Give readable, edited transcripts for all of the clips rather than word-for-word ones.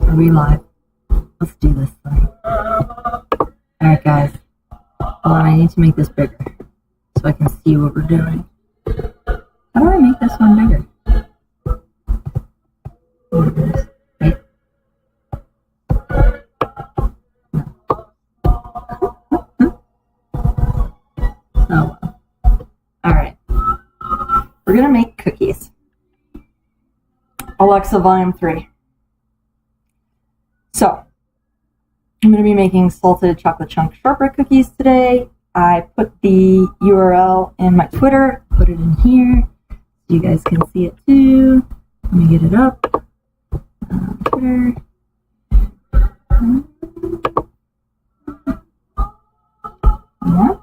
Are we live? Let's do this thing. Alright guys. Hold on, I need to make this bigger so I can see what we're doing. How do I make this one bigger? Wait. Oh well. Alright. We're gonna make cookies. Alexa, volume 3. So, I'm going to be making salted chocolate chunk shortbread cookies today. I put the URL in my Twitter, put it in here, so you guys can see it too. Let me get it up. Twitter. Yeah.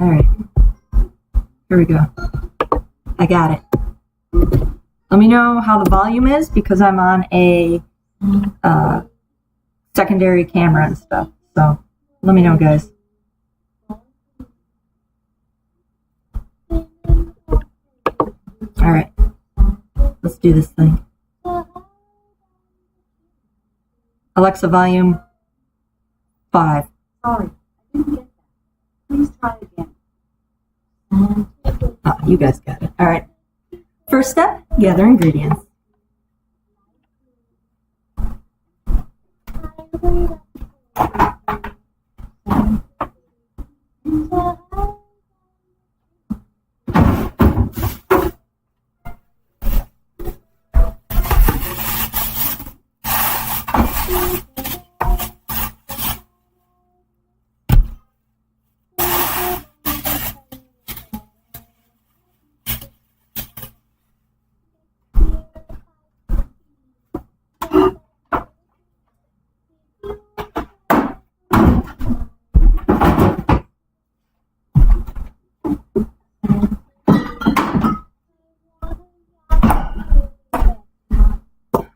All right, here we go. I got it. Let me know how the volume is because I'm on a secondary camera and stuff. So let me know, guys. All right, let's do this thing. Alexa, volume 5. Sorry, I didn't get that. Please try again. Oh, you guys got it. All right. First step, gather ingredients.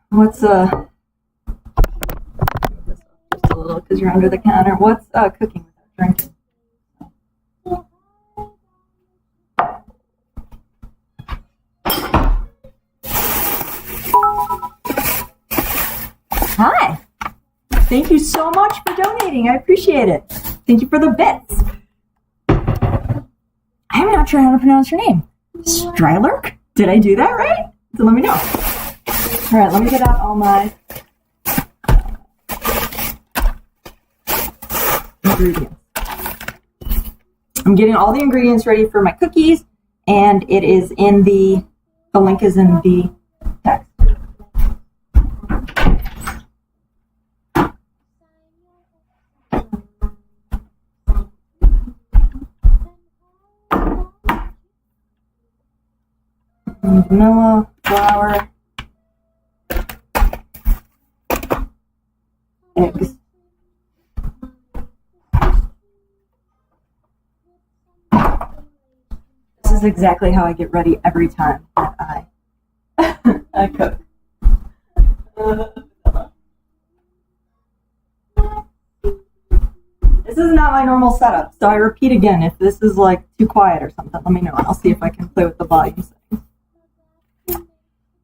What's just a little because you're under the counter. What's cooking without drinking? Hi. Thank you so much for donating. I appreciate it. Thank you for the bits. I'm not sure how to pronounce your name. Strylerk? Did I do that right? So let me know. All right, let me get out all my ingredients. I'm getting all the ingredients ready for my cookies, and it is in the link is in the text. Vanilla, flour, eggs. This is exactly how I get ready every time that I cook. This is not my normal setup, so I repeat again. If this is like too quiet or something, let me know and I'll see if I can play with the volume settings.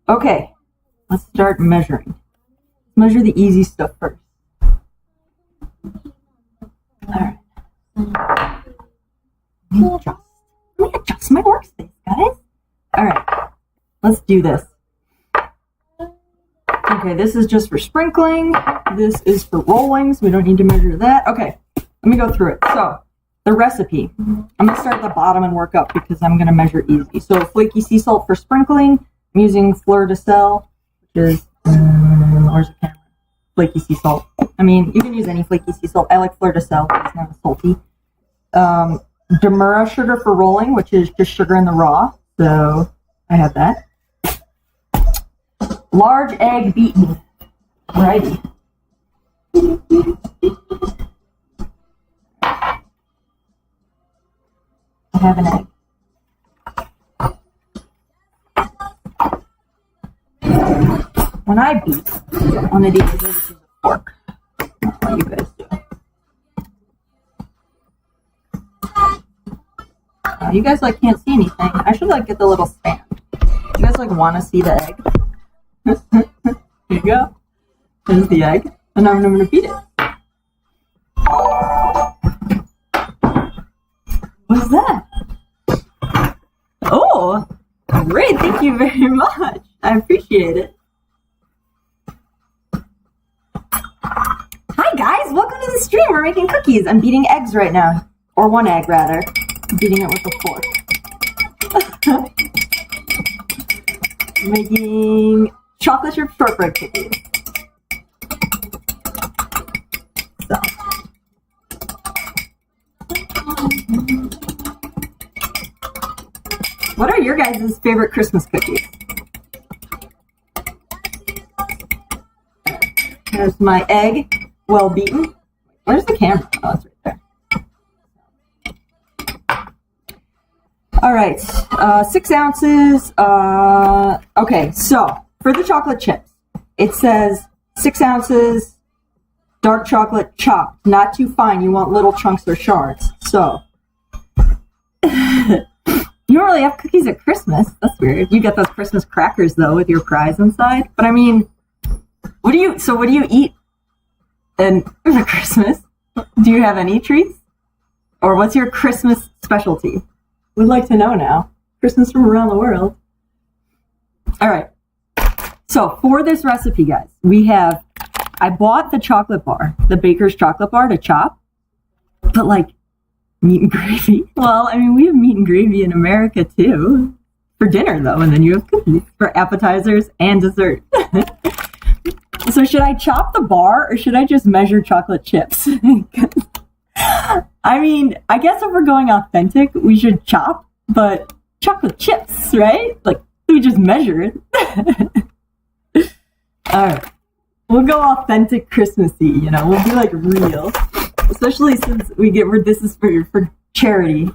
Okay, let's start measuring. Measure the easy stuff first. Alright. Let me adjust my workspace, guys. Alright, let's do this. Okay, this is just for sprinkling. This is for rolling, so we don't need to measure that. Okay, let me go through it. So, the recipe. I'm going to start at the bottom and work up because I'm going to measure easy. So, flaky sea salt for sprinkling. I'm using fleur de sel, which is, where's the camera? Flaky sea salt. I mean, you can use any flaky sea salt. I like fleur de sel, but it's not as salty. Demura sugar for rolling, which is just sugar in the raw. So, I have that. Large egg beaten. Alrighty. have an egg. When I beat one of these, I just use a fork. That's what you guys do. You guys like can't see anything. I should like get the little stand. You guys like want to see the egg? Here you go. There's the egg, and now I'm gonna beat it. What's that? Oh, great! Thank you very much. I appreciate it. Hi guys, welcome to the stream. We're making cookies. I'm beating eggs right now, or one egg rather. I'm beating it with a fork. Making chocolate chip shortbread cookies. So. What are your guys' favorite Christmas cookies? There's my egg, well beaten. Where's the camera? Oh, it's right there. All right, 6 ounces. Okay, so for the chocolate chips, it says 6 ounces dark chocolate chopped, not too fine. You want little chunks or shards. So you don't really have cookies at Christmas. That's weird. You get those Christmas crackers though with your prize inside. But I mean, what do you eat for Christmas? Do you have any treats? Or what's your Christmas specialty? We'd like to know now. Christmas from around the world. All right. So for this recipe, guys, I bought the chocolate bar, the baker's chocolate bar to chop, but like meat and gravy. Well, I mean, we have meat and gravy in America too. For dinner though, and then you have cookies for appetizers and dessert. So should I chop the bar or should I just measure chocolate chips? I mean, I guess if we're going authentic, we should chop, but chocolate chips, right? Like, we just measure it. All right. We'll go authentic Christmassy, you know, we'll be like real. Especially since this is for charity.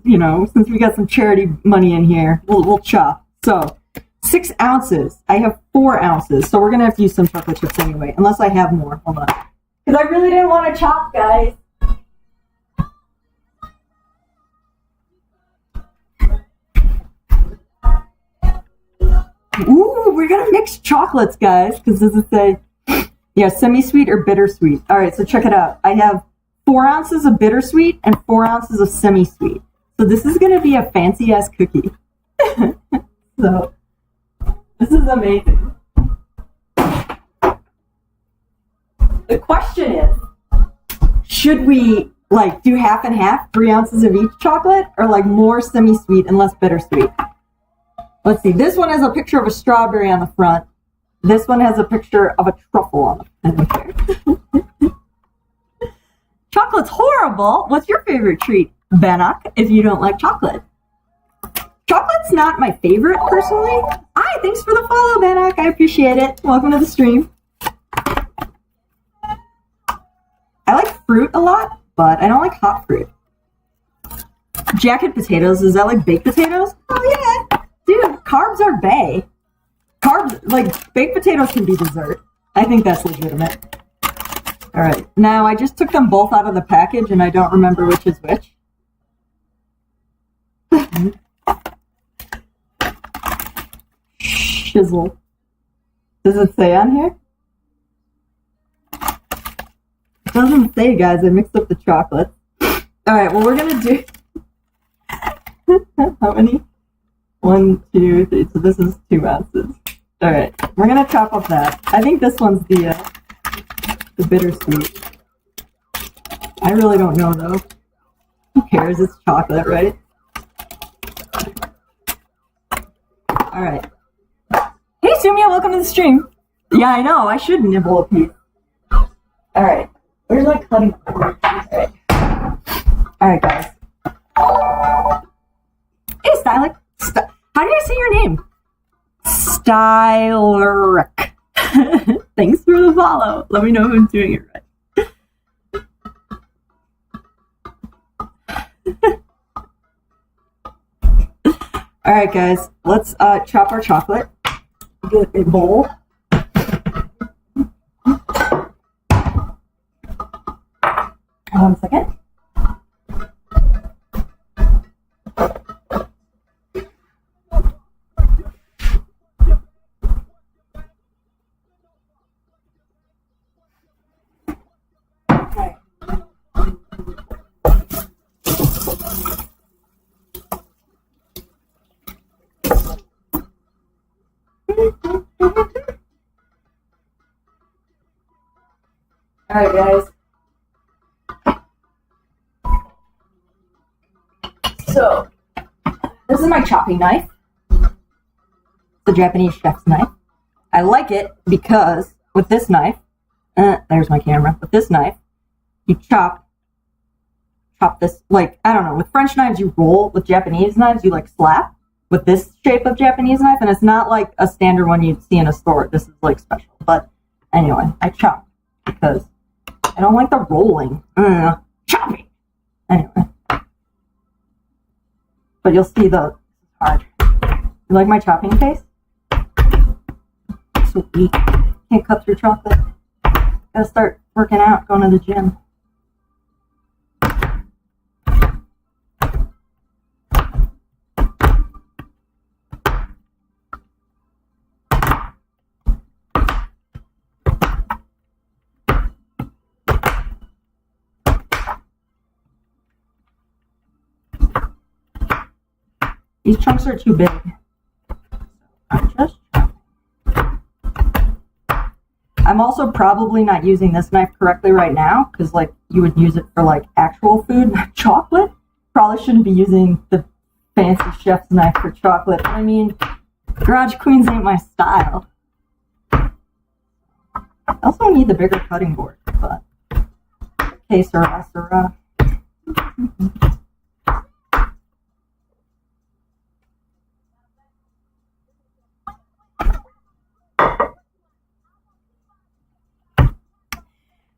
You know, since we got some charity money in here, we'll chop. So 6 ounces. I have 4 ounces, so we're gonna have to use some chocolate chips anyway, unless I have more. Hold on. Because I really didn't want to chop, guys. Ooh, we're gonna mix chocolates, guys, because does it say, yeah, semi-sweet or bittersweet? All right, so check it out. I have 4 ounces of bittersweet and 4 ounces of semi-sweet. So this is gonna be a fancy-ass cookie. So, this is amazing. The question is, should we like do half and half, 3 ounces of each chocolate, or like more semi-sweet and less bittersweet? Let's see. This one has a picture of a strawberry on the front. This one has a picture of a truffle on the front. Chocolate's horrible. What's your favorite treat, Bannock, if you don't like chocolate? Chocolate's not my favorite, personally. Hi, thanks for the follow, Bannock. I appreciate it. Welcome to the stream. I like fruit a lot, but I don't like hot fruit. Jacket potatoes, is that like baked potatoes? Oh, yeah. Dude, carbs are bae. Carbs, like, baked potatoes can be dessert. I think that's legitimate. All right. Now, I just took them both out of the package, and I don't remember which is which. Shizzle. Does it say on here? It doesn't say, guys. I mixed up the chocolates. All right. Well, we're going to do... How many? 1, 2, 3. So this is 2 ounces. All right, we're gonna chop up that. I think this one's the bittersweet. I really don't know though. Who cares? It's chocolate, right? All right. Hey, Sumia, welcome to the stream. Yeah, I know. I should nibble a piece. All right. Where's my cutting board? All right, guys. Hey, Stylic. How do I say your name? Styleric. Thanks for the follow. Let me know if I'm doing it right. All right, guys, let's chop our chocolate. Get a bowl. One second. All right, guys. So, this is my chopping knife. It's a Japanese chef's knife. I like it because with this knife, there's my camera. With this knife, you chop this, like, I don't know, with French knives you roll, with Japanese knives you like slap. With this shape of Japanese knife, and it's not like a standard one you'd see in a store. This is like special. But anyway, I chop because I don't like the rolling. Chopping. Anyway. But you'll see the hard. You like my chopping face? Sweet. Can't cut through chocolate. Gotta start working out, going to the gym. These chunks are too big. I'm also probably not using this knife correctly right now because, like, you would use it for like actual food, not chocolate. Probably shouldn't be using the fancy chef's knife for chocolate. I mean, Garage Queens ain't my style. I also need the bigger cutting board, but que sera, sera.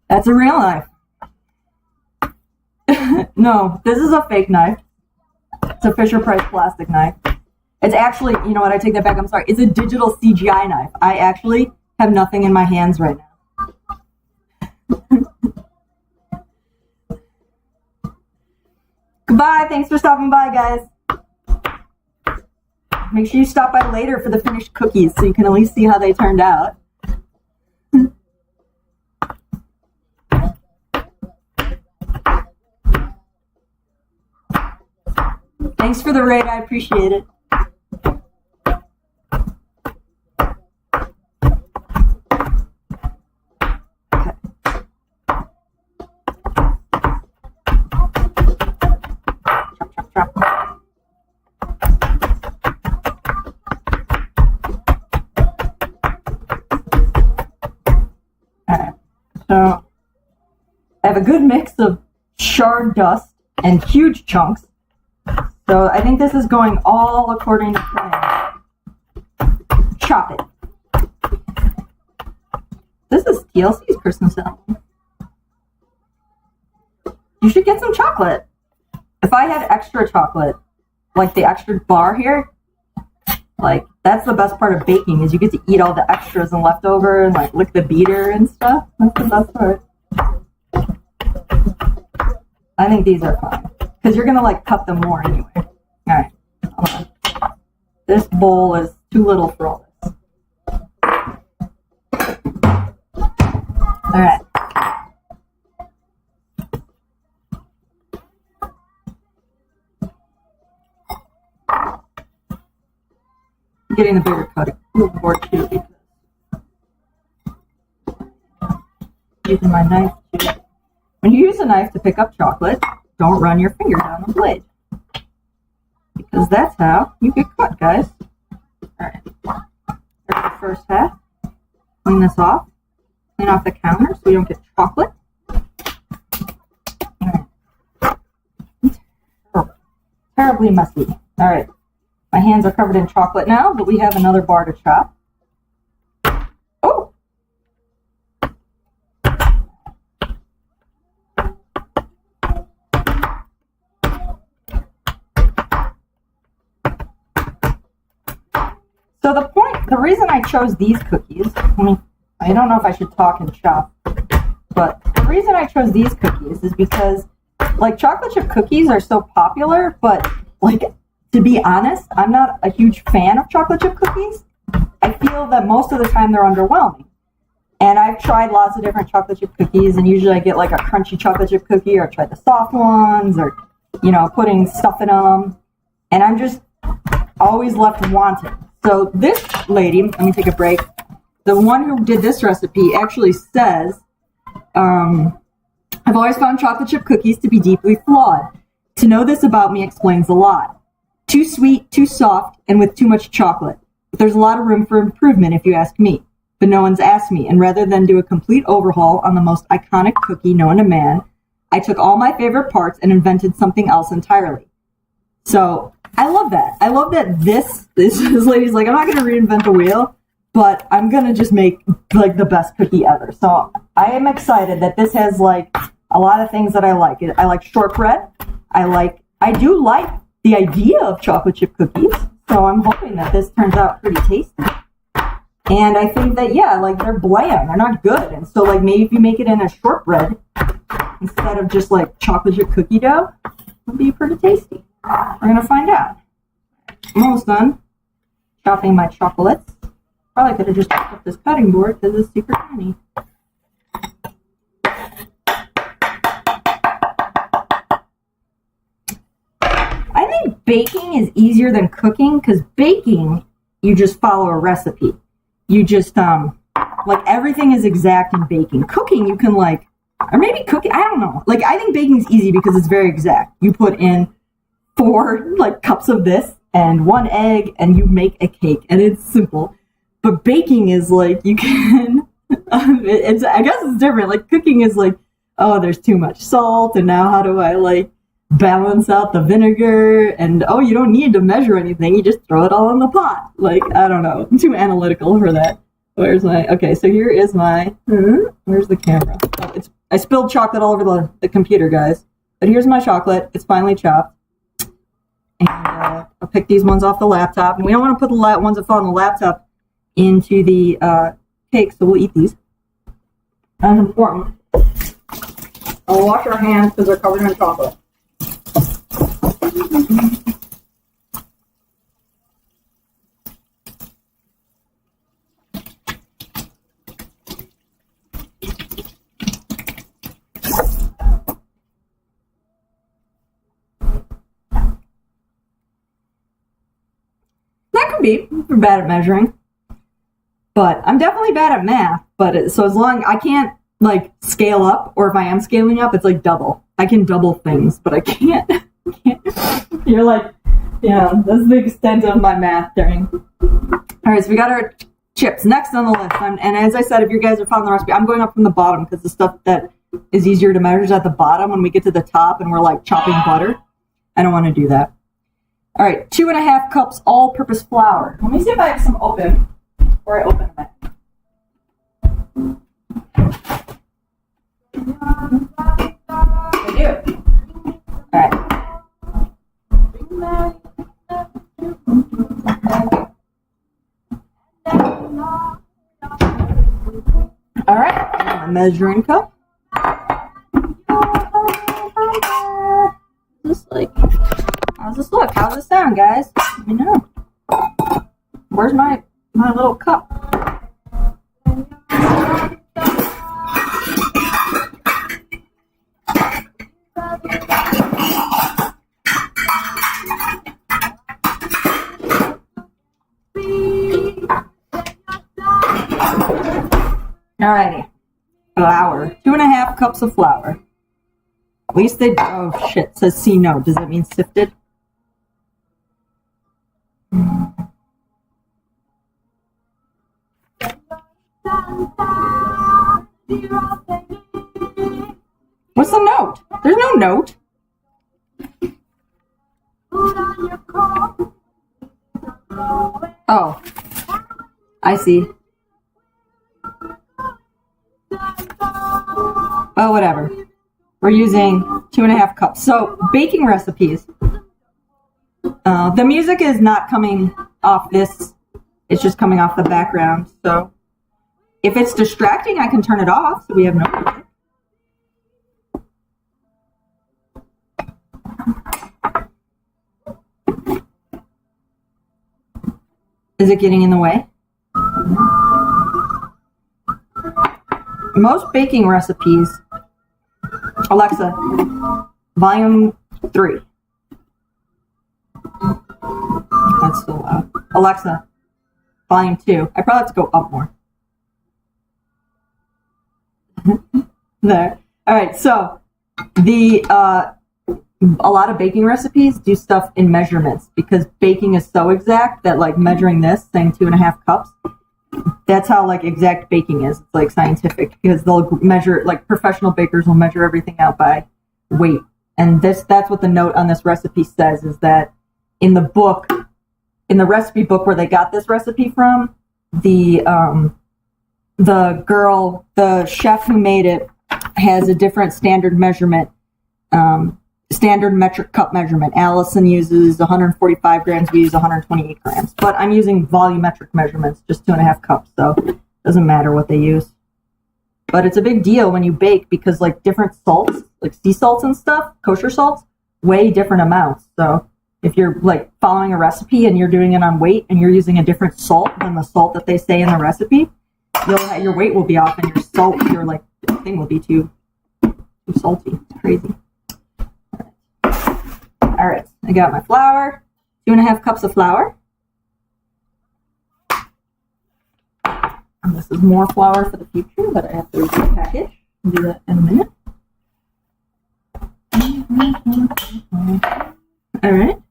That's a real knife. No, this is a fake knife. It's a Fisher-Price plastic knife. It's actually, you know what, I take that back, I'm sorry. It's a digital CGI knife. I actually have nothing in my hands right now. Goodbye, thanks for stopping by, guys. Make sure you stop by later for the finished cookies so you can at least see how they turned out. Thanks for the raid, I appreciate it. Okay. Chop, chop, chop. Alright, so I have a good mix of shard dust and huge chunks. So I think this is going all according to plan. Chop it. This is TLC's Christmas album. You should get some chocolate. If I had extra chocolate, like the extra bar here, like that's the best part of baking is you get to eat all the extras and leftover and like lick the beater and stuff. That's the best part. I think these are fine. Because you're going to, like, cut them more anyway. Alright, hold on. This bowl is too little for all this. Alright. I'm getting the bigger cutting board, too, because using my knife, too. When you use a knife to pick up chocolate, don't run your finger down the blade. Because that's how you get cut, guys. Alright. There's the first half. Clean this off. Clean off the counter so we don't get chocolate. Alright. Terribly messy. Alright. My hands are covered in chocolate now, but we have another bar to chop. Oh! So the reason I chose these cookies, I don't know if I should talk and chop, but the reason I chose these cookies is because, like, chocolate chip cookies are so popular, but, like, to be honest, I'm not a huge fan of chocolate chip cookies. I feel that most of the time they're underwhelming. And I've tried lots of different chocolate chip cookies, and usually I get, like, a crunchy chocolate chip cookie, or I try the soft ones, or, you know, putting stuff in them. And I'm just always left wanting. So this lady, let me take a break. The one who did this recipe actually says, I've always found chocolate chip cookies to be deeply flawed. To know this about me explains a lot. Too sweet, too soft, and with too much chocolate. But there's a lot of room for improvement if you ask me. But no one's asked me, and rather than do a complete overhaul on the most iconic cookie known to man, I took all my favorite parts and invented something else entirely. So I love that. I love that this lady's like, I'm not going to reinvent the wheel, but I'm going to just make, like, the best cookie ever. So I am excited that this has, like, a lot of things that I like. I like shortbread. I do like the idea of chocolate chip cookies. So I'm hoping that this turns out pretty tasty. And I think that, yeah, like, they're bland. They're not good. And so, like, maybe if you make it in a shortbread instead of just, like, chocolate chip cookie dough, it'll be pretty tasty. We're going to find out. I'm almost done chopping my chocolates. Probably could have just picked up this cutting board because it's super tiny. I think baking is easier than cooking, because baking, you just follow a recipe. You just, like, everything is exact in baking. Cooking, you can, like, or maybe cooking, I don't know. Like, I think baking is easy because it's very exact. You put in 4, like, cups of this and 1 egg, and you make a cake, and it's simple. But baking is, like, you can, I guess it's different. Like, cooking is like, oh, there's too much salt, and now how do I, like, balance out the vinegar? And, oh, you don't need to measure anything. You just throw it all in the pot. Like, I don't know. I'm too analytical for that. Where's my, okay, so here is my, where's the camera? Oh, I spilled chocolate all over the computer, guys. But here's my chocolate. It's finely chopped. And I'll pick these ones off the laptop. And we don't want to put the ones that fall on the laptop into the cake, so we'll eat these. That's important. I'll wash our hands because they're covered in chocolate. That could be. We're bad at measuring. But I'm definitely bad at math. But so as long I can't, like, scale up, or if I am scaling up, it's like double. I can double things, but I can't. You're like, yeah, that's the extent of my math during. All right, so we got our chips next on the list. And as I said, if you guys are following the recipe, I'm going up from the bottom because the stuff that is easier to measure is at the bottom. When we get to the top and we're, like, chopping butter, I don't want to do that. All right, 2.5 cups all-purpose flour. Let me see if I have some open before I open them. I do. All right. All right, my measuring cup. Just like, how's this look? How's this sound, guys? Let me know. Where's my little cup? Alrighty. Flour. 2.5 cups of flour. At least they, oh shit, it says C no. Does that mean sifted? What's the note? There's no note. Oh. I see. Oh, whatever. We're using 2.5 cups. So, baking recipes. The music is not coming off this It's just coming off the background. So if it's distracting, I can turn it off so we have no music. Is it getting in the way? Most baking recipes, Alexa, volume 3. That's still loud. Alexa, volume 2. I probably have to go up more. There. All right, so a lot of baking recipes do stuff in measurements because baking is so exact that like measuring this, saying 2.5 cups, that's how like exact baking is. It's like scientific because they'll measure, like professional bakers will measure everything out by weight. And that's what the note on this recipe says, is that in the book, in the recipe book where they got this recipe from, the chef who made it has a different standard measurement, standard metric cup measurement. Allison uses 145 grams, we use 128 grams. But I'm using volumetric measurements, just 2.5 cups, so it doesn't matter what they use. But it's a big deal when you bake because like different salts, like sea salts and stuff, kosher salts, weigh different amounts. So if you're like following a recipe and you're doing it on weight and you're using a different salt than the salt that they say in the recipe, your weight will be off and your like thing will be too salty. It's crazy. All right, I got my flour, 2.5 cups of flour. And this is more flour for the future, but I have to read the package. I'll do that in a minute. All right.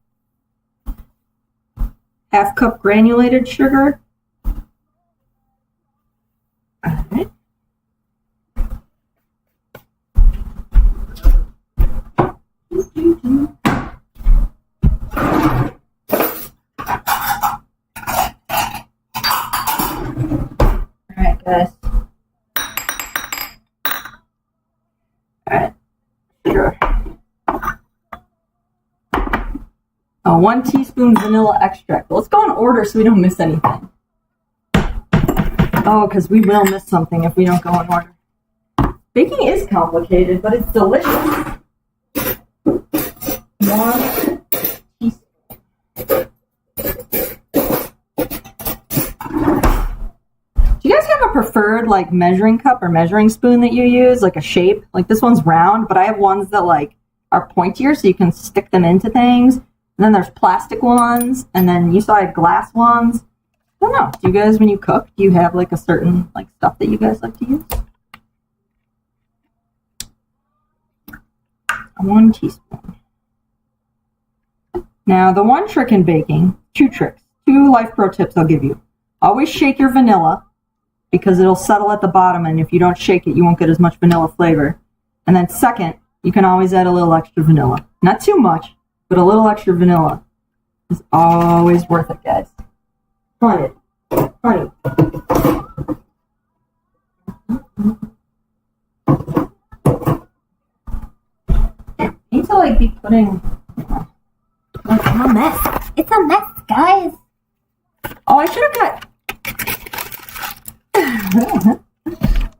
1/2 cup granulated sugar. All right. Guys. Alright. Sugar. 1 teaspoon vanilla extract. Let's go in order so we don't miss anything. Oh, because we will miss something if we don't go in order. Baking is complicated, but it's delicious. 1 teaspoon. Do you guys have a preferred like measuring cup or measuring spoon that you use, like a shape? Like this one's round, but I have ones that like are pointier so you can stick them into things. And then there's plastic ones, and then you saw I have glass ones. I don't know. Do you guys, when you cook, do you have like a certain like stuff that you guys like to use? 1 teaspoon. Now the one trick in baking, 2 tricks, 2 life pro tips I'll give you. Always shake your vanilla, because it'll settle at the bottom, and if you don't shake it, you won't get as much vanilla flavor. And then second, you can always add a little extra vanilla. Not too much, but a little extra vanilla is always worth it, guys. Honey. I need to like be putting... It's a mess. It's a mess, guys. Oh, I should have got...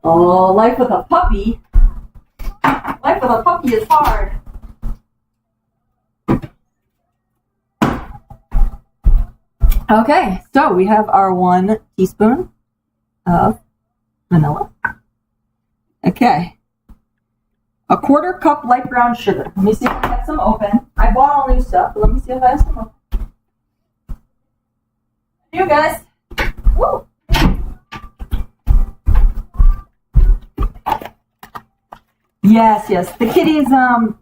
Oh, life with a puppy. Life with a puppy is hard. Okay, so we have our 1 teaspoon of vanilla. Okay. 1/4 cup light brown sugar. Let me see if I have some open. I bought all new stuff, but let me see if I have some open. You guys. Woo! Yes. The kitties, I know,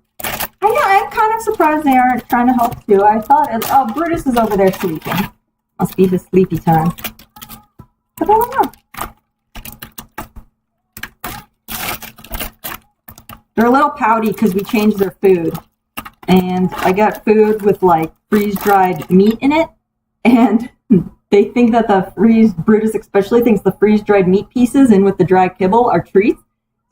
I'm kind of surprised they aren't trying to help too. I thought, oh, Brutus is over there sleeping. Must be his sleepy time. But I don't know. They're a little pouty because we changed their food. And I got food with like freeze-dried meat in it. And they think that Brutus especially thinks the freeze-dried meat pieces in with the dry kibble are treats.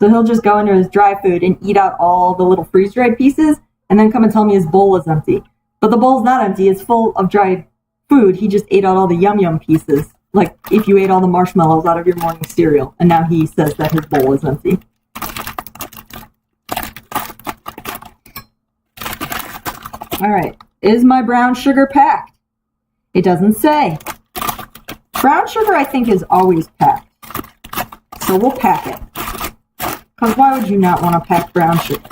So he'll just go into his dry food and eat out all the little freeze-dried pieces and then come and tell me his bowl is empty. But the bowl's not empty. It's full of dried food. He just ate out all the yum yum pieces. Like if you ate all the marshmallows out of your morning cereal. And now he says that his bowl is empty. All right. Is my brown sugar packed? It doesn't say. Brown sugar, I think, is always packed. So we'll pack it. Because why would you not want to pack brown sugar?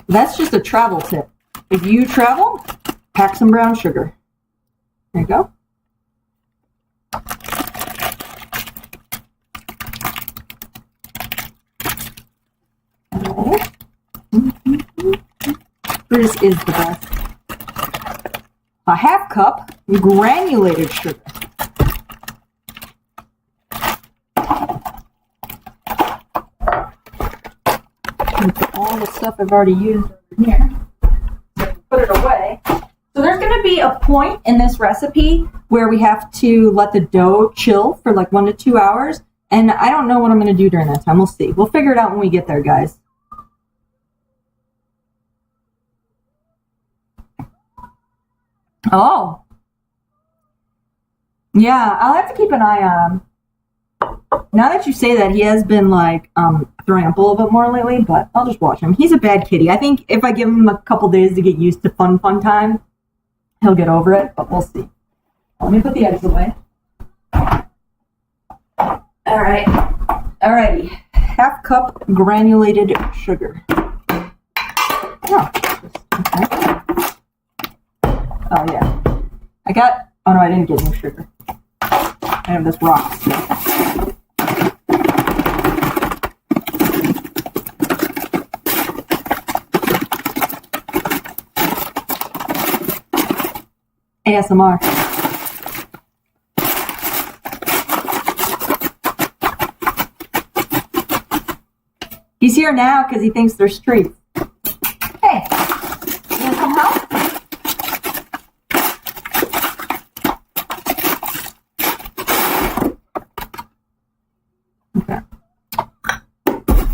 That's just a travel tip. If you travel, pack some brown sugar. There you go. This is the best. A half cup granulated sugar. All the stuff I've already used over here. So put it away. So there's going to be a point in this recipe where we have to let the dough chill for like 1 to 2 hours. And I don't know what I'm going to do during that time. We'll see. We'll figure it out when we get there, guys. Oh. Yeah, I'll have to keep an eye on him. Now that you say that, he has been like throwing up a little bit more lately, but I'll just watch him. He's a bad kitty. I think if I give him a couple days to get used to fun time, he'll get over it, but we'll see. Let me put the eggs away. All right. Alrighty. Half cup granulated sugar. Oh, okay. Oh, yeah. Oh, no, I didn't get any sugar. I have this rock. ASMR. He's here now because he thinks there's treats. Hey, you want some help? Okay.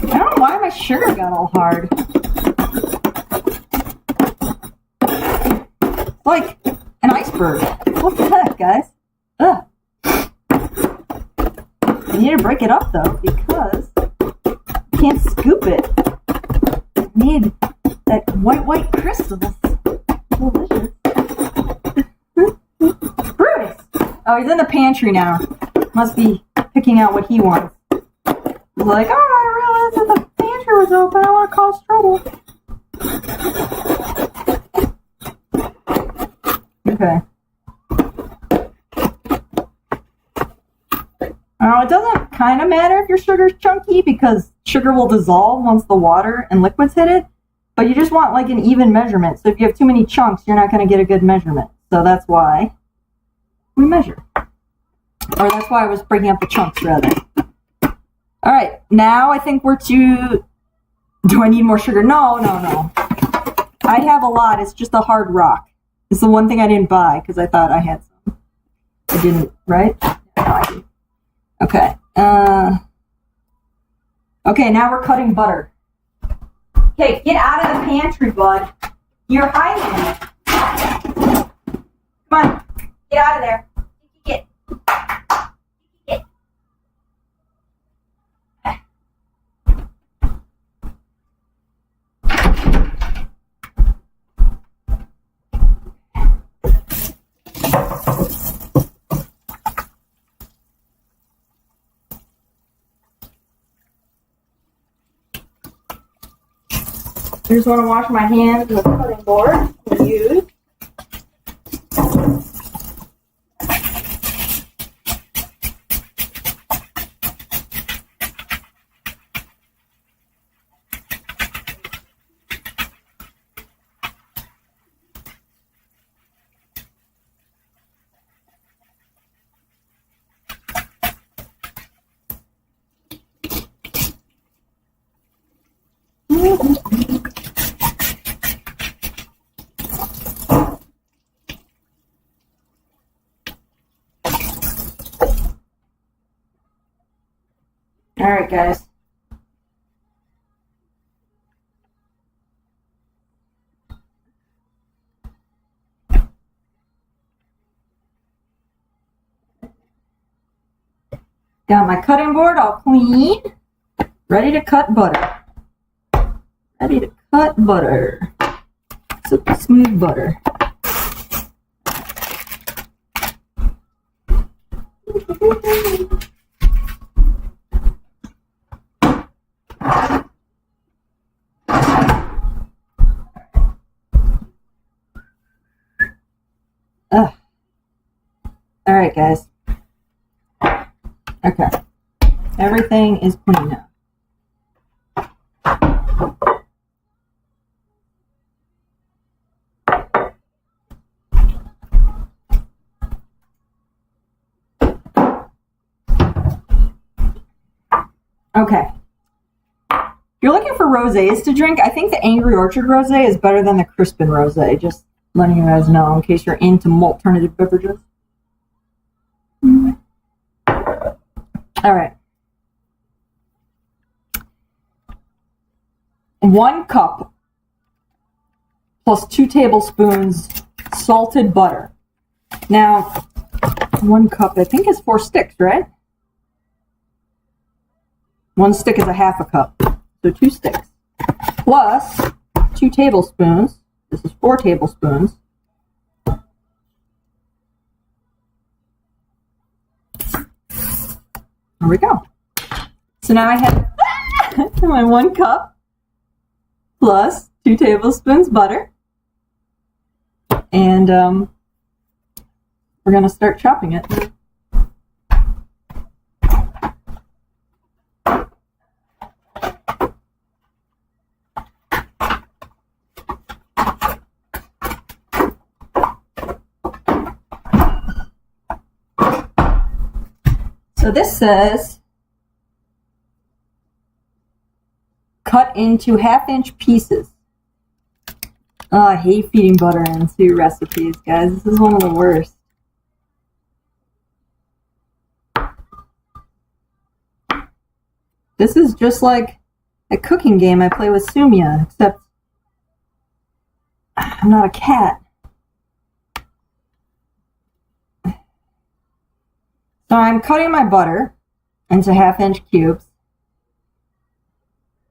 I don't know why my sugar got all hard. It's like an iceberg. What the heck, guys? Ugh. I need to break it up though because I can't scoop it. I need that white crystals. Delicious. Brutus! Oh, he's in the pantry now. Must be picking out what he wants. He's like, oh, I realized that the pantry was open. I want to cause trouble. Okay. It doesn't kind of matter if your sugar's chunky because sugar will dissolve once the water and liquids hit it, but you just want like an even measurement. So if you have too many chunks, you're not going to get a good measurement. So that's why we measure. Or that's why I was breaking up the chunks rather. All right, now I think we're to, do I need more sugar? No. I have a lot. It's just a hard rock. It's the one thing I didn't buy because I thought I had some. I didn't, right? No, I didn't. Okay. Okay, now we're cutting butter. Okay, get out of the pantry, bud. You're hiding it. Come on, get out of there. Get. I just want to wash my hands with the cutting board we use. All right, guys. Got my cutting board all clean. Ready to cut butter. Ready to cut butter. Super smooth butter. Ugh. All right, guys. Okay. Everything is clean now. Okay. If you're looking for rosés to drink, I think the Angry Orchard rosé is better than the Crispin rosé. Just letting you guys know in case you're into alternative beverages. All right. 1 cup plus 2 tablespoons salted butter. Now, 1 cup, I think, is 4 sticks, right? 1 stick is a half a cup, so 2 sticks. Plus 2 tablespoons. This is 4 tablespoons. There we go. So now I have my 1 cup plus 2 tablespoons butter. And we're going to start chopping it. So this says, cut into 1/2-inch pieces. Oh, I hate feeding butter into recipes, guys. This is one of the worst. This is just like a cooking game I play with Sumia, except I'm not a cat. So I'm cutting my butter into 1/2-inch cubes,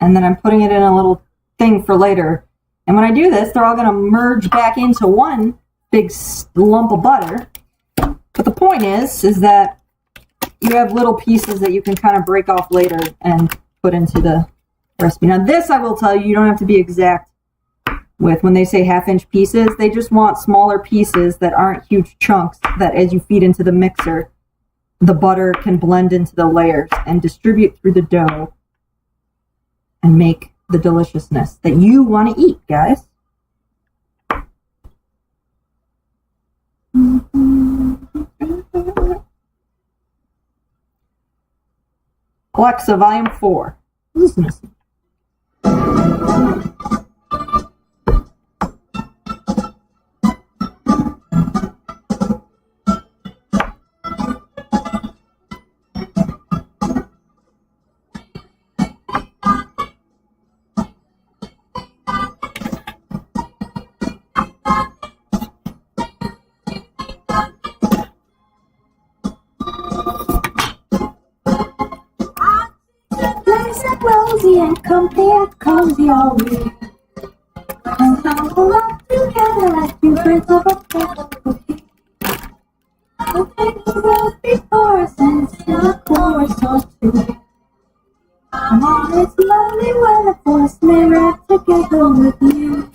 and then I'm putting it in a little thing for later. And when I do this, they're all going to merge back into one big lump of butter. But the point is that you have little pieces that you can kind of break off later and put into the recipe. Now this, I will tell you, you don't have to be exact with. When they say 1/2-inch pieces, they just want smaller pieces that aren't huge chunks, that as you feed into the mixer, the butter can blend into the layers and distribute through the dough and make the deliciousness that you want to eat, guys. Alexa, volume 4. Listen. Rosy and comfy and cozy all week. And snuggle up together like 2 birds of a feather. We'll take the road before us and sing a chorus or 2. Come on, it's lovely weather for us, may ride together with you.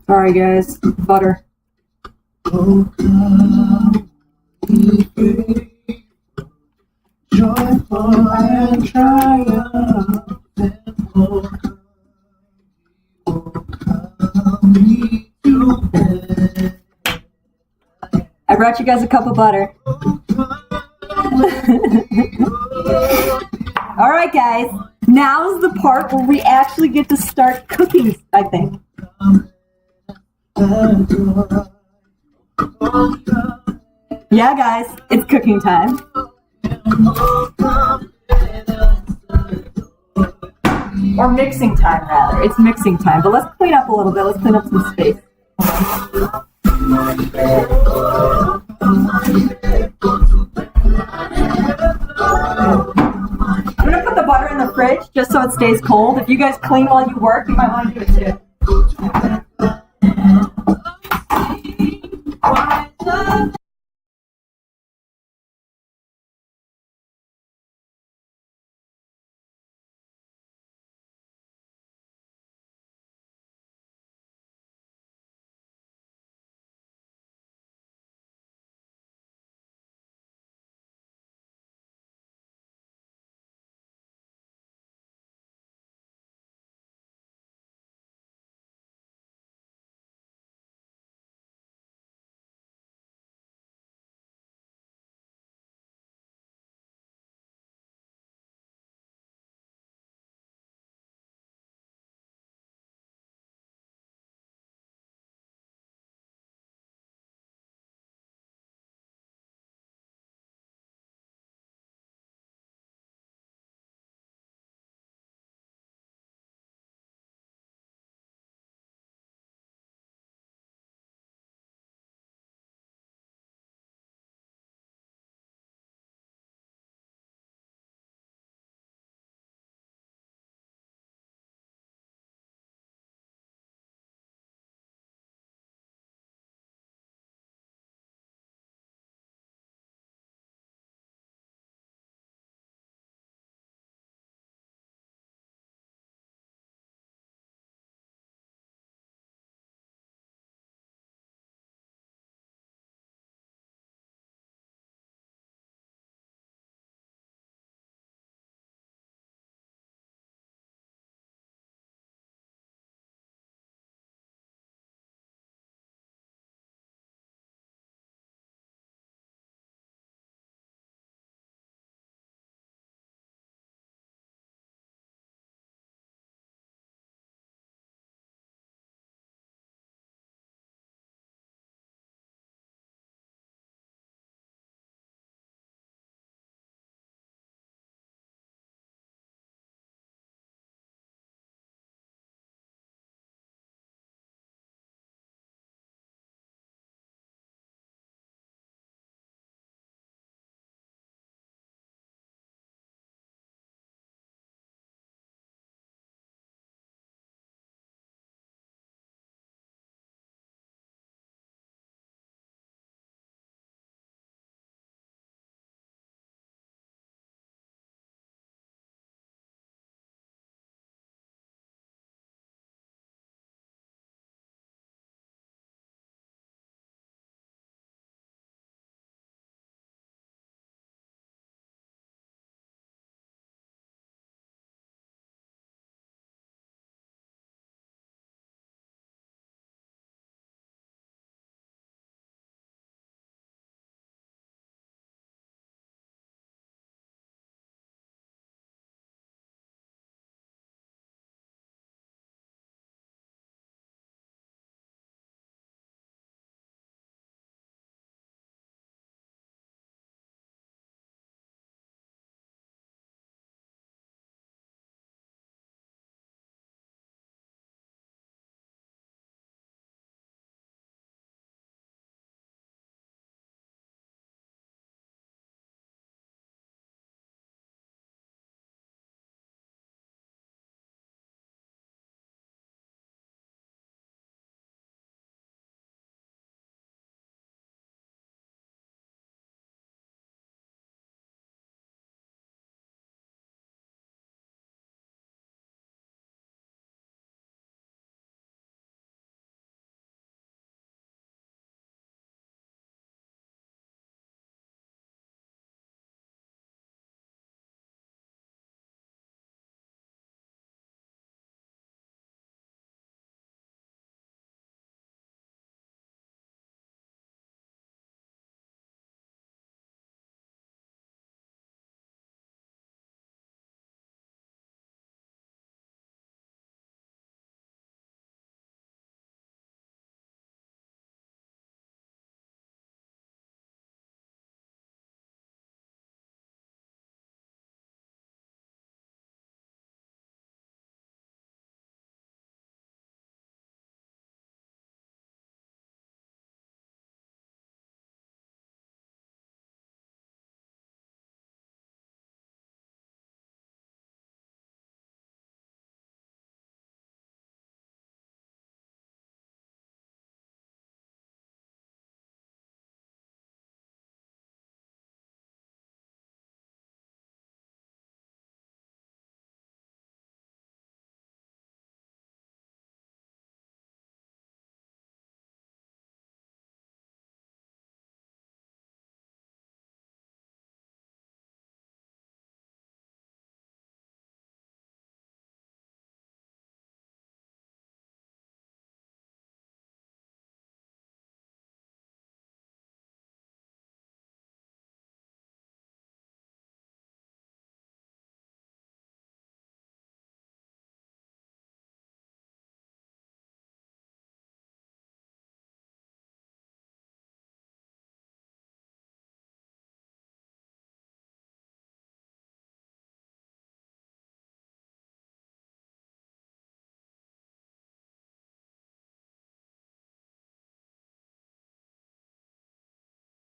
Sorry, guys. Butter. Oh, come, ye faithful, joyful and triumphant, oh, come, ye, oh, come. I brought you guys a cup of butter. All right, guys. Now's the part where we actually get to start cooking, I think. Yeah, guys, it's cooking time. Or mixing time, rather. It's mixing time. But let's clean up a little bit. Let's clean up some space. I'm going to put the butter in the fridge just so it stays cold. If you guys clean while you work, you might want to do it too.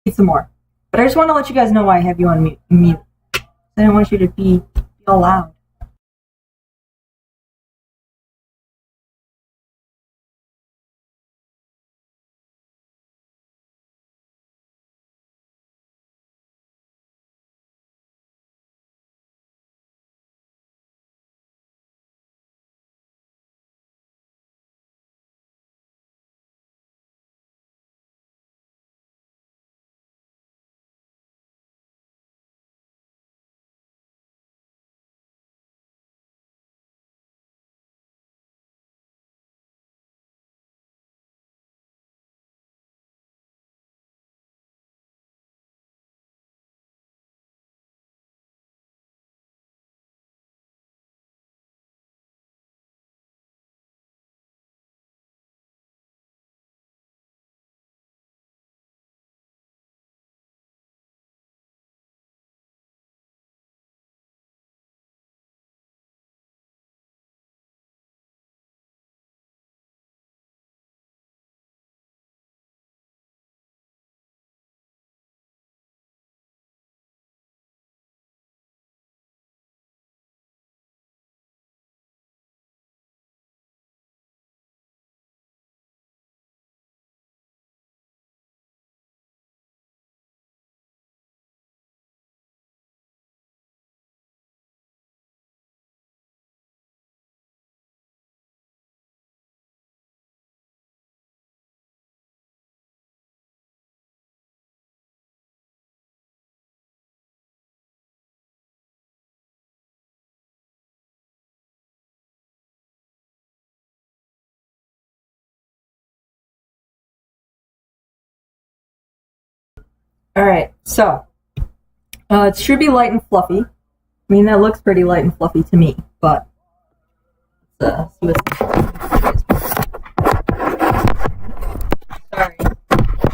Eat some more. But I just want to let you guys know why I have you on mute. I don't want you to be all loud. Alright, so it should be light and fluffy. I mean, that looks pretty light and fluffy to me, but let's see what's. Sorry.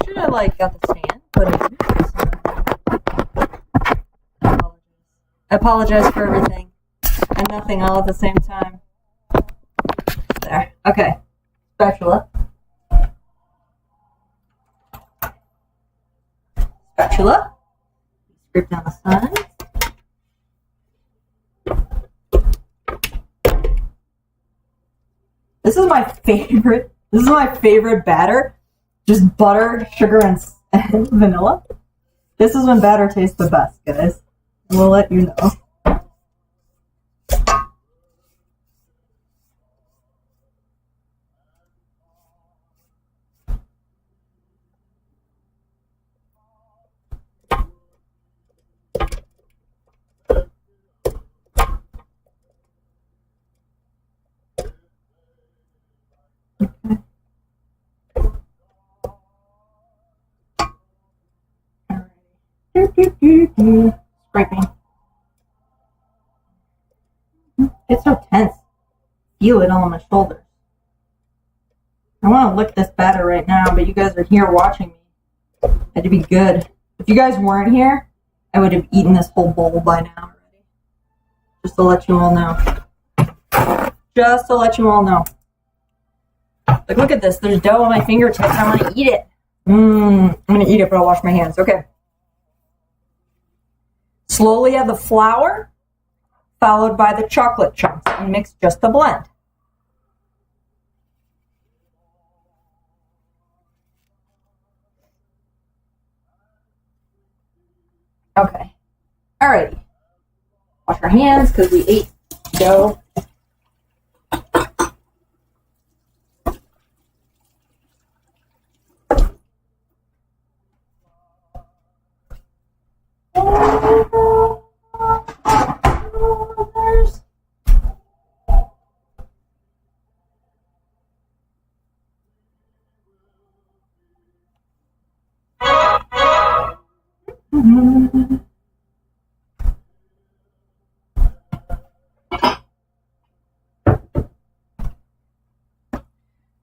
Should have got the stand, but I apologize for everything and nothing all at the same time. There. Okay. Spatula. Spatula. Scrape down the sides. This is my favorite. This is my favorite batter. Just butter, sugar, and vanilla. This is when batter tastes the best, guys. We'll let you know. Scraping. It's so tense. Feel it all on my shoulders. I want to lick this batter right now, but you guys are here watching me. Had to be good. If you guys weren't here, I would have eaten this whole bowl by now already. Just to let you all know. Just to let you all know. Like, look at this. There's dough on my fingertips. I want to eat it. I'm going to eat it, but I'll wash my hands. Okay. Slowly add the flour, followed by the chocolate chunks, and mix just the blend. Okay. Alrighty. Wash our hands because we ate dough.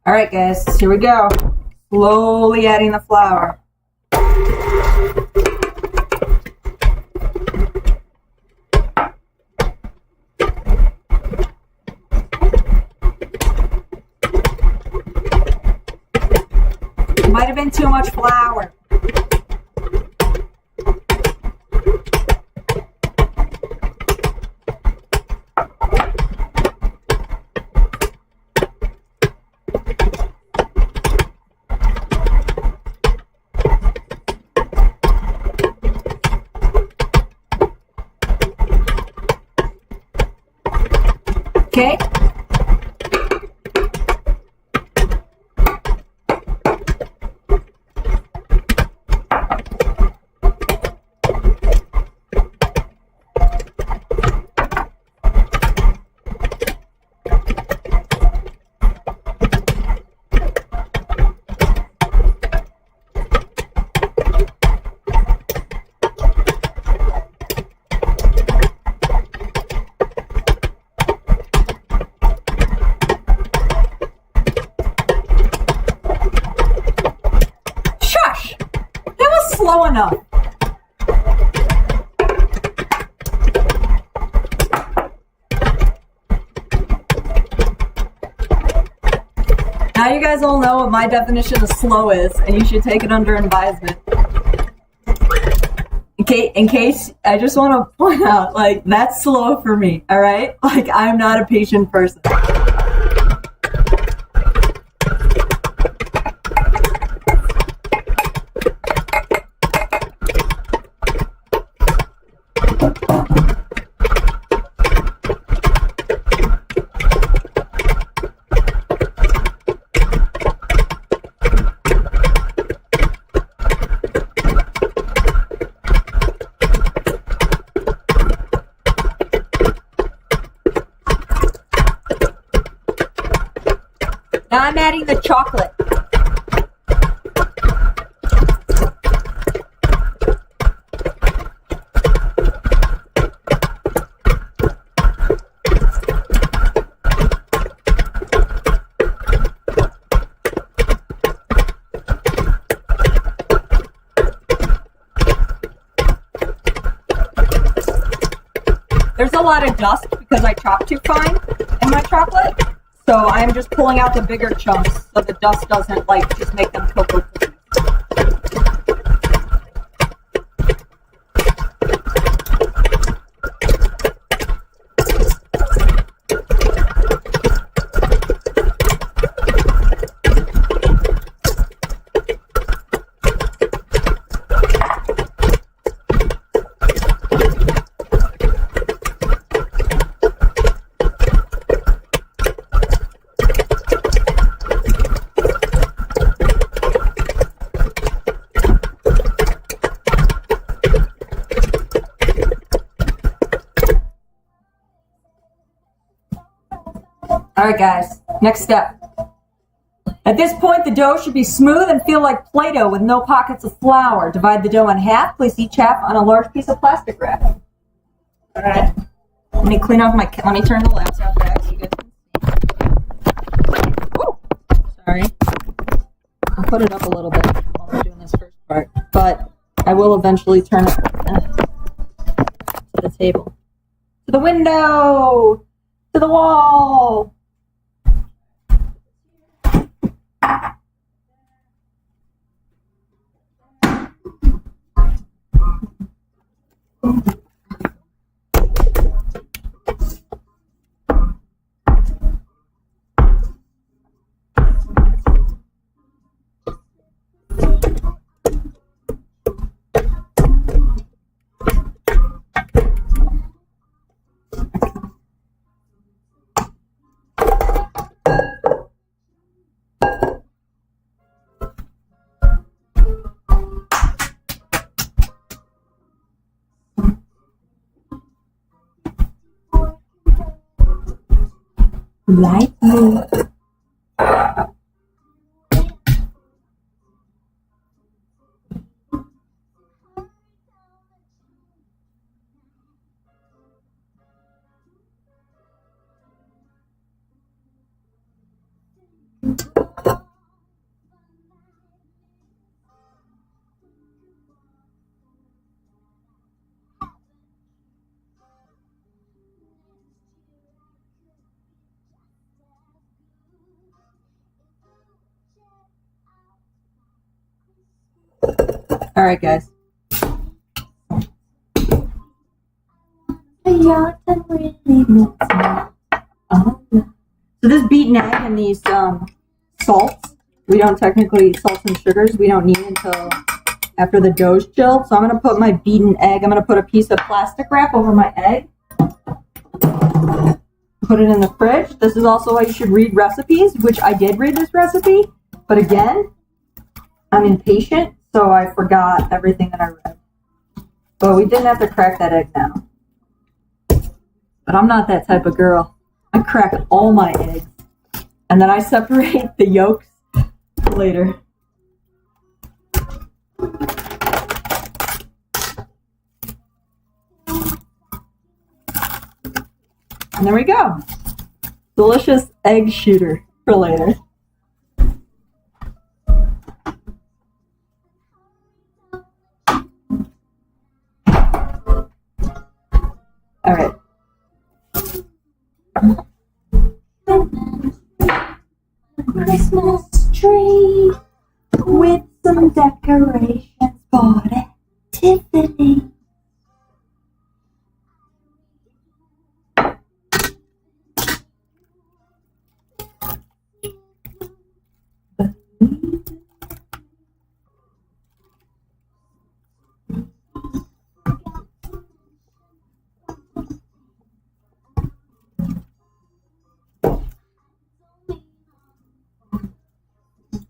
All right, guys, here we go. Slowly adding the flour. Might have been too much flour. Okay. Shush! That was slow enough. Now you guys all know what my definition of slow is, and you should take it under advisement. In case, I just want to point out, like, that's slow for me, alright? Like, I'm not a patient person. Now I'm adding the chocolate. There's a lot of dust because I chopped too fine in my chocolate. So I'm just pulling out the bigger chunks so the dust doesn't like just make them cocoa cookies. Alright guys, next step. At this point, the dough should be smooth and feel like Play-Doh with no pockets of flour. Divide the dough in half, place each half on a large piece of plastic wrap. Alright, let me clean off let me turn the laptop back so you guys can see. Woo! Sorry. I'll put it up a little bit while I'm doing this first part, but I will eventually turn it to the table. To the window! To the wall! Like me. All right, guys. So this beaten egg and these salts, we don't technically, salts and sugars, we don't need until after the dough's chilled. So I'm going to put my beaten egg, I'm going to put a piece of plastic wrap over my egg. put it in the fridge. This is also why you should read recipes, which I did read this recipe, but again, I'm impatient, so I forgot everything that I read. But we didn't have to crack that egg now. But I'm not that type of girl. I crack all my eggs, and then I separate the yolks later. And there we go. Delicious egg shooter for later. All right. Christmas tree with some decorations bought at Tiffany.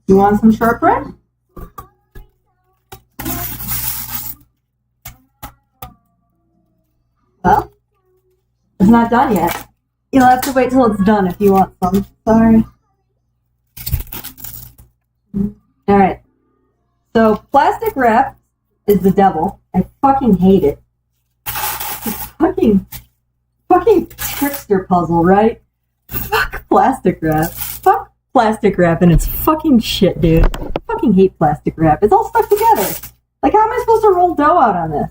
You want some shortbread? Well, it's not done yet. You'll have to wait till it's done if you want some. Sorry. Alright. So, plastic wrap is the devil. I fucking hate it. It's fucking trickster puzzle, right? Fuck plastic wrap. Fuck plastic wrap and it's fucking shit, dude. I fucking hate plastic wrap. It's all stuck together. Like, how am I supposed to roll dough out on this?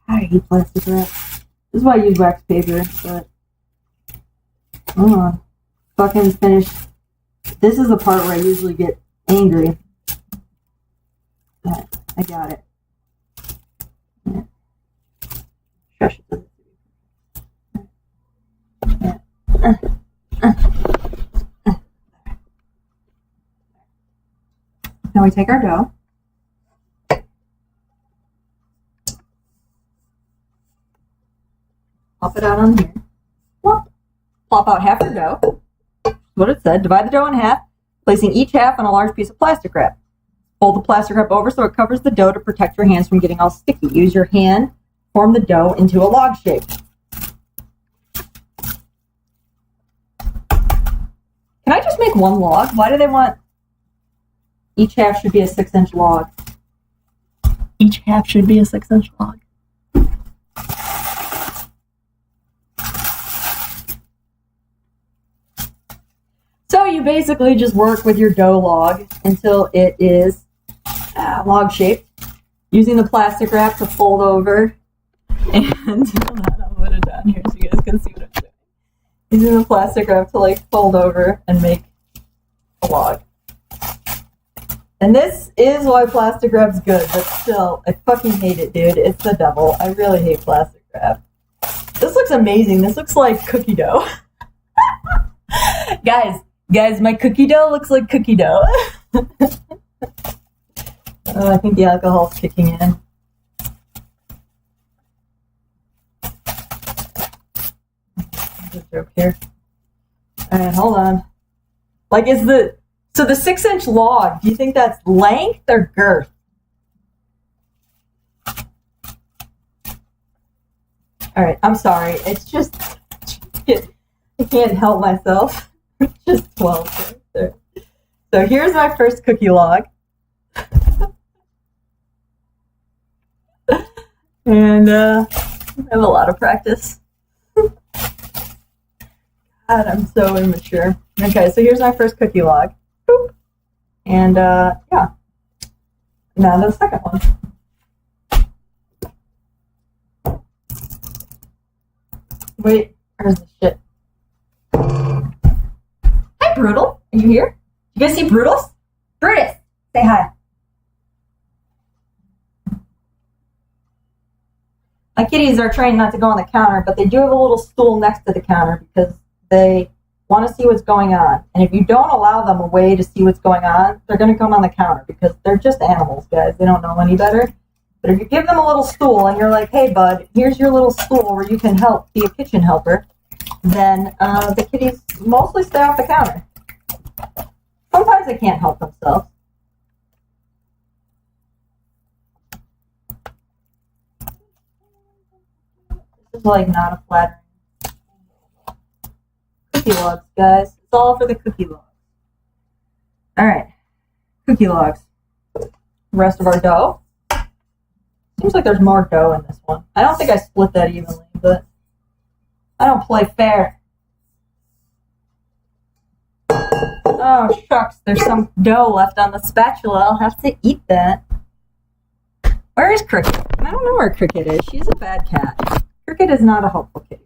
I hate plastic wrap. This is why I use wax paper, but hold on. Fucking finish. This is the part where I usually get angry. But I got it. Yeah. Shush it. Now we take our dough. Plop it out on here. Plop out half your dough. That's what it said. Divide the dough in half, placing each half on a large piece of plastic wrap. Fold the plastic wrap over so it covers the dough to protect your hands from getting all sticky. Use your hand, form the dough into a log shape. Can I just make one log? Why do they want each half should be a 6-inch log? Each half should be a 6-inch log. So you basically just work with your dough log until it is log shaped, using the plastic wrap to fold over. And hold on, I'll put it down here so you guys can see what I'm doing. Using the plastic wrap to like fold over and make a log. And this is why plastic wrap's good, but still, I fucking hate it, dude. It's the devil. I really hate plastic wrap. This looks amazing. This looks like cookie dough. Guys, my cookie dough looks like cookie dough. Oh, I think the alcohol's kicking in. There's a joke here. Alright, hold on. Like, so the 6-inch log, do you think that's length or girth? Alright, I'm sorry. It's just, I can't help myself. It's just 12. So here's my first cookie log. And I have a lot of practice. God, I'm so immature. Okay, so here's my first cookie log. Boop. And yeah. Now the second one. Wait, where's the shit? Hi, Brutal. Are you here? You guys see Brutus? Brutus, say hi. My kitties are trained not to go on the counter, but they do have a little stool next to the counter because they want to see what's going on. And if you don't allow them a way to see what's going on, they're going to come on the counter because they're just animals, guys. They don't know any better. But if you give them a little stool and you're like, hey, bud, here's your little stool where you can help be a kitchen helper, then the kitties mostly stay off the counter. Sometimes they can't help themselves. This is like not a flattering. Cookie logs, guys. It's all for the cookie logs. Alright. Cookie logs. The rest of our dough. Seems like there's more dough in this one. I don't think I split that evenly, but I don't play fair. Oh, shucks. There's some dough left on the spatula. I'll have to eat that. Where is Cricket? I don't know where Cricket is. She's a bad cat. Cricket is not a helpful kitty.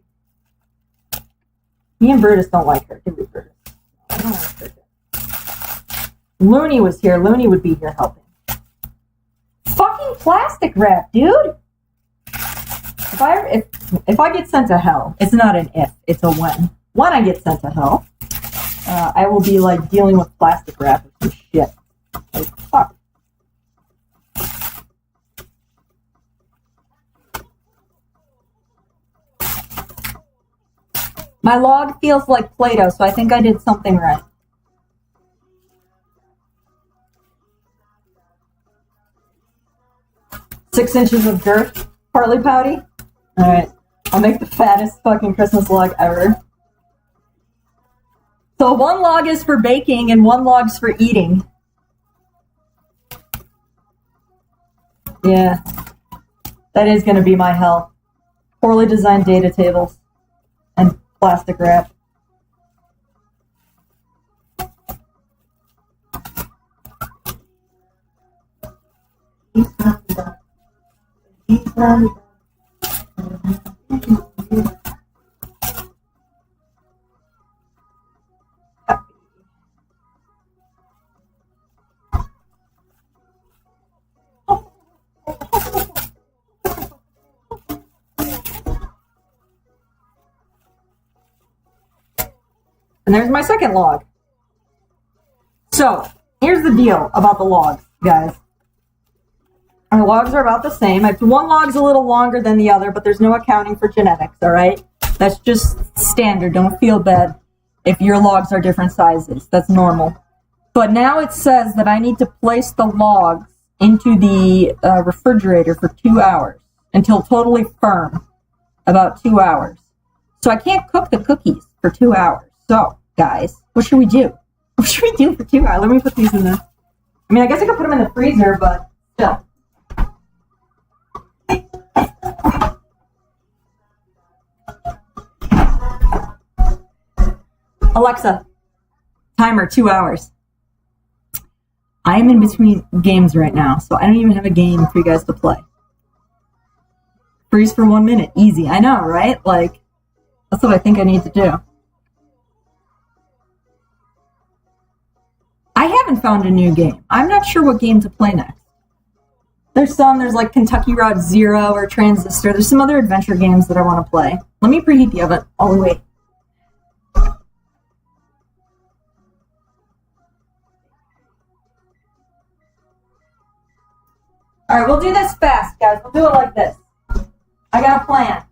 Me and Brutus don't like her, do we, Brutus? I don't like Cricket. Looney was here. Looney would be here helping. Fucking plastic wrap, dude! If I get sent to hell, it's not an if, it's a when. When I get sent to hell, I will be like dealing with plastic wrap or some shit. Like, fuck. My log feels like Play-Doh, so I think I did something right. Six inches of girth, partly pouty. Alright, I'll make the fattest fucking Christmas log ever. So one log is for baking and one log's for eating. Yeah, that is going to be my hell. Poorly designed data tables and plastic wrap. And there's my second log. So, here's the deal about the logs, guys. Our logs are about the same. One log's a little longer than the other, but there's no accounting for genetics, alright? That's just standard. Don't feel bad if your logs are different sizes. That's normal. But now it says that I need to place the logs into the refrigerator for 2 hours until totally firm. About 2 hours. So I can't cook the cookies for 2 hours. So, guys, what should we do? What should we do for 2 hours? Let me put these in there. I mean, I guess I could put them in the freezer, but still. Alexa, timer 2 hours. I am in between games right now, so I don't even have a game for you guys to play. Freeze for 1 minute. Easy. I know, right? Like, that's what I think I need to do. I haven't found a new game. I'm not sure what game to play next. There's like Kentucky Route Zero or Transistor. There's some other adventure games that I want to play. Let me preheat the oven. Oh, wait. Alright, we'll do this fast, guys. We'll do it like this. I got a plan.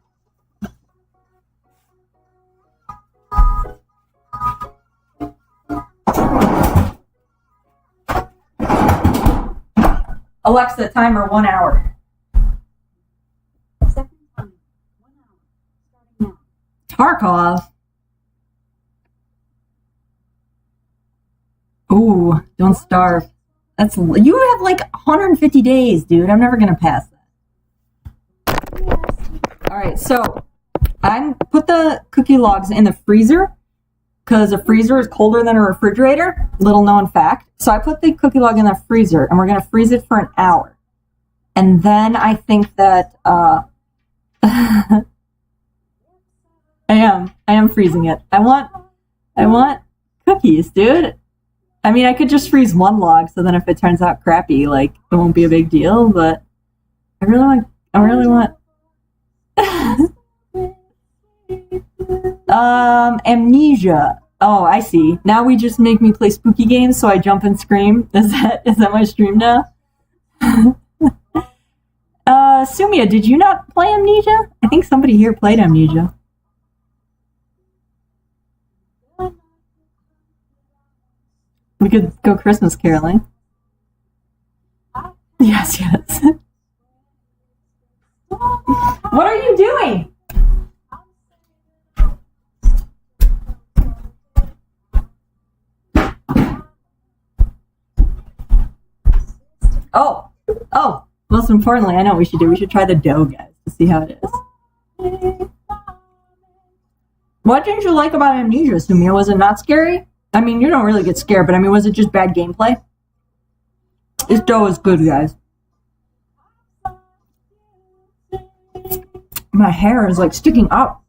Alexa, timer 1 hour. Second time, 1 hour, starting now. Tarkov. Ooh, don't starve. You have like 150 days, dude. I'm never gonna pass that. Alright, so I put the cookie logs in the freezer because a freezer is colder than a refrigerator. Little known fact. So I put the cookie log in the freezer and we're gonna freeze it for an hour. And then I think that I am freezing it. I want cookies, dude. I mean, I could just freeze one log, so then if it turns out crappy, like, it won't be a big deal, but I really want Amnesia. Oh, I see. Now we just make me play spooky games, so I jump and scream. Is that my stream now? Sumia, did you not play Amnesia? I think somebody here played Amnesia. We could go Christmas caroling. Yes, yes. What are you doing? Oh, most importantly, I know what we should do. We should try the dough, guys, to see how it is. What didn't you like about Amnesia, Sumia? Was it not scary? I mean, you don't really get scared, but I mean, was it just bad gameplay? This dough is good, guys. My hair is like sticking up.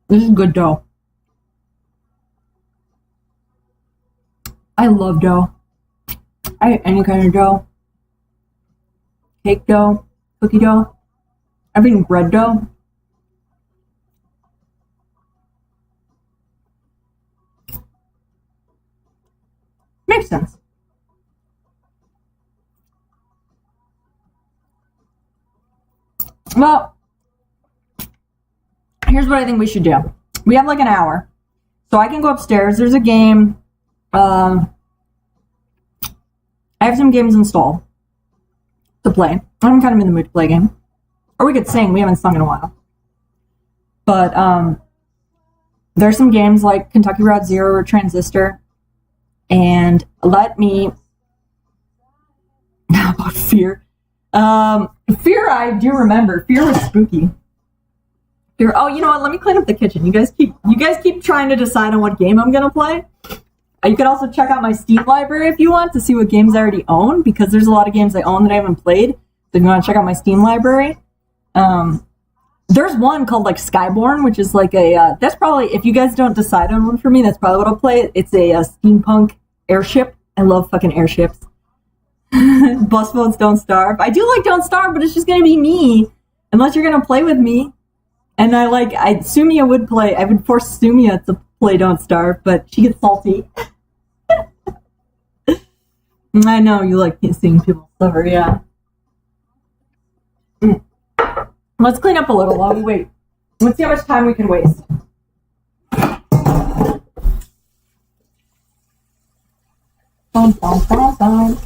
This is good dough. I love dough. I eat any kind of dough. Cake dough, cookie dough. I've eaten bread dough. Makes sense. Well, here's what I think we should do. We have like an hour. So I can go upstairs. There's a game. I have some games installed to play. I'm kind of in the mood to play a game. Or we could sing. We haven't sung in a while. But there's some games like Kentucky Route Zero or Transistor. And let me... about Fear. Fear, I do remember. Fear was spooky. Fear. Oh, you know what? Let me clean up the kitchen. You guys keep trying to decide on what game I'm gonna play. You can also check out my Steam library if you want to see what games I already own, because there's a lot of games I own that I haven't played. So if you want to check out my Steam library, there's one called like Skyborn, which is like a that's probably, if you guys don't decide on one for me, that's probably what I'll play. It's a steampunk airship. I love fucking airships. Bus Boats Don't Starve. I do like Don't Starve, but it's just gonna be me unless you're gonna play with me. And Sumia would play. I would force Sumia to play Don't Starve, but she gets salty. I know you like seeing people suffer, yeah. Let's clean up a little while we wait. Let's see how much time we can waste. Bum, bum, bum, bum.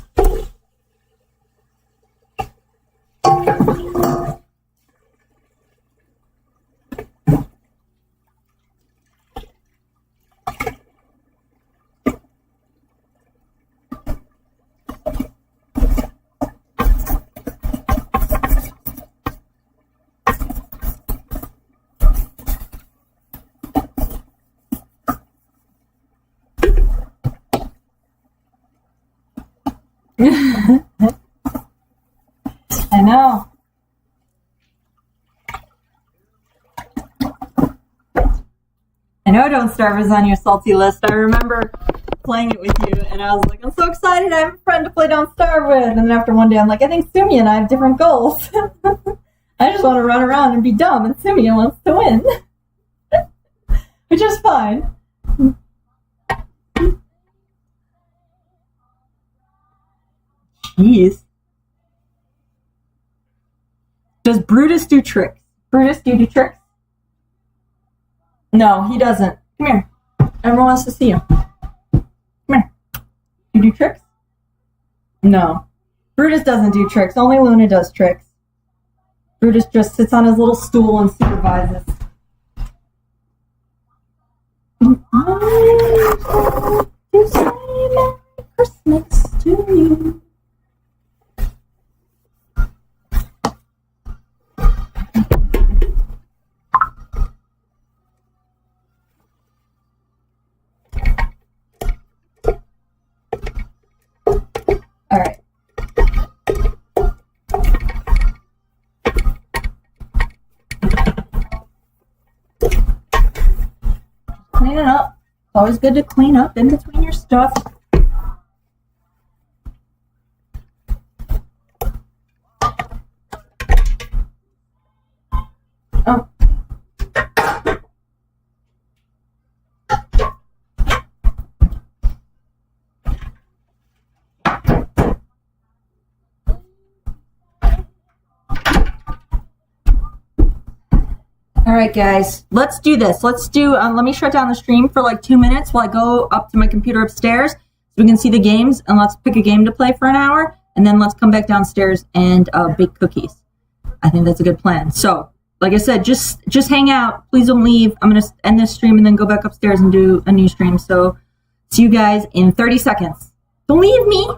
I know. I know Don't Starve is on your salty list. I remember playing it with you, and I was like, I'm so excited I have a friend to play Don't Starve with. And then after one day, I'm like, I think Sumia and I have different goals. I just want to run around and be dumb, and Sumia wants to win. Which is fine. Jeez. Does Brutus do tricks? Brutus, do you do tricks? No, he doesn't. Come here. Everyone wants to see you. Come here. You do tricks? No. Brutus doesn't do tricks. Only Luna does tricks. Brutus just sits on his little stool and supervises. I to say Merry Christmas to you. All right. Clean it up. It's always good to clean up in between your stuff. Oh. All right, guys, let's do this. Let's do, let me shut down the stream for like 2 minutes while I go up to my computer upstairs so we can see the games, and let's pick a game to play for an hour, and then let's come back downstairs and bake cookies. I think that's a good plan. So, like I said, just hang out. Please don't leave. I'm going to end this stream and then go back upstairs and do a new stream. So, see you guys in 30 seconds. Don't leave me.